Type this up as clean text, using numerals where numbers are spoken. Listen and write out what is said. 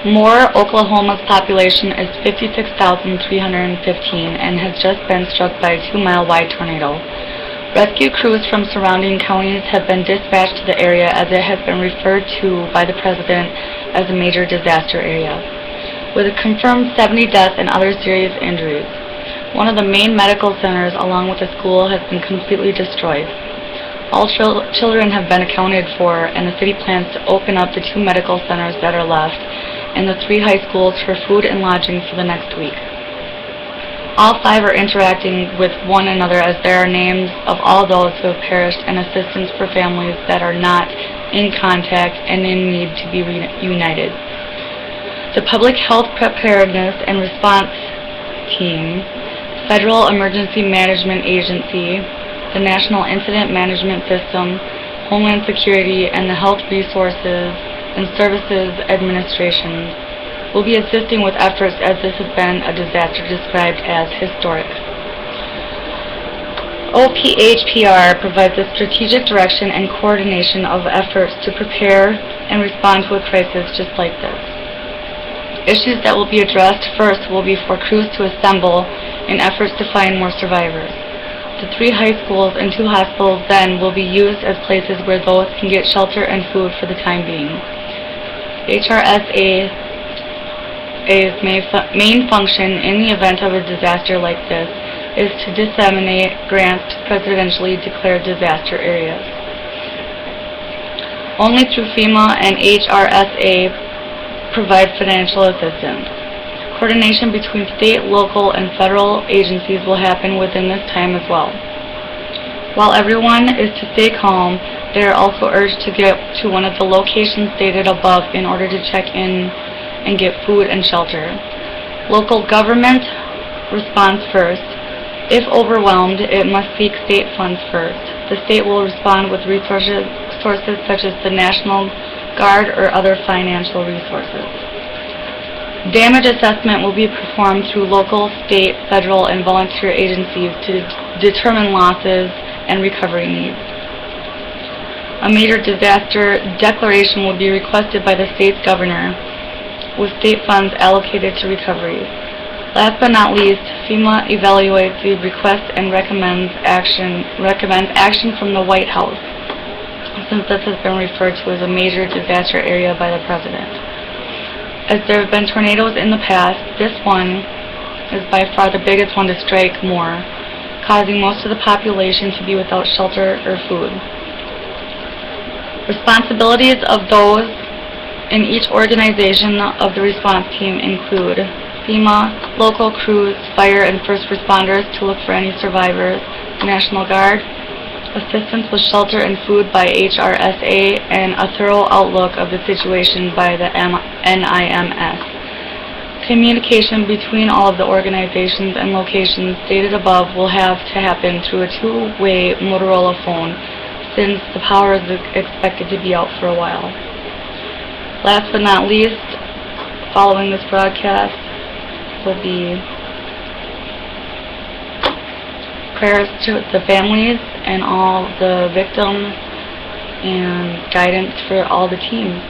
Moore, Oklahoma's population is 56,315 and has just been struck by a 2-mile-wide tornado. Rescue crews from surrounding counties have been dispatched to the area as it has been referred to by the President as a major disaster area, with a confirmed 70 deaths and other serious injuries. One of the main medical centers, along with a school, has been completely destroyed. All children have been accounted for, and the city plans to open up the 2 medical centers that are left and the 3 high schools for food and lodging for the next week. All 5 are interacting with one another as there are names of all those who have perished and assistance for families that are not in contact and in need to be united. The Public Health Preparedness and Response Team, Federal Emergency Management Agency, the National Incident Management System, Homeland Security, and the Health Resources and Services Administration will be assisting with efforts as this has been a disaster described as historic. OPHPR provides a strategic direction and coordination of efforts to prepare and respond to a crisis just like this. Issues that will be addressed first will be for crews to assemble in efforts to find more survivors. The 3 high schools and 2 hospitals then will be used as places where those can get shelter and food for the time being. HRSA's main function in the event of a disaster like this is to disseminate grants to presidentially declared disaster areas. Only through FEMA and HRSA provide financial assistance. Coordination between state, local, and federal agencies will happen within this time as well. While everyone is to stay calm, they are also urged to get to one of the locations stated above in order to check in and get food and shelter. Local government responds first. If overwhelmed, it must seek state funds first. The state will respond with resources such as the National Guard or other financial resources. Damage assessment will be performed through local, state, federal, and volunteer agencies to determine losses and recovery needs. A major disaster declaration will be requested by the state's governor, with state funds allocated to recovery. Last but not least, FEMA evaluates the request and recommends action from the White House, since this has been referred to as a major disaster area by the President. As there have been tornadoes in the past, this one is by far the biggest one to strike Moore, causing most of the population to be without shelter or food. Responsibilities of those in each organization of the response team include FEMA, local crews, fire and first responders to look for any survivors, National Guard, assistance with shelter and food by HRSA, and a thorough outlook of the situation by the NIMS. Communication between all of the organizations and locations stated above will have to happen through a 2-way Motorola phone, since the power is expected to be out for a while. Last but not least, following this broadcast will be prayers to the families and all the victims and guidance for all the teams.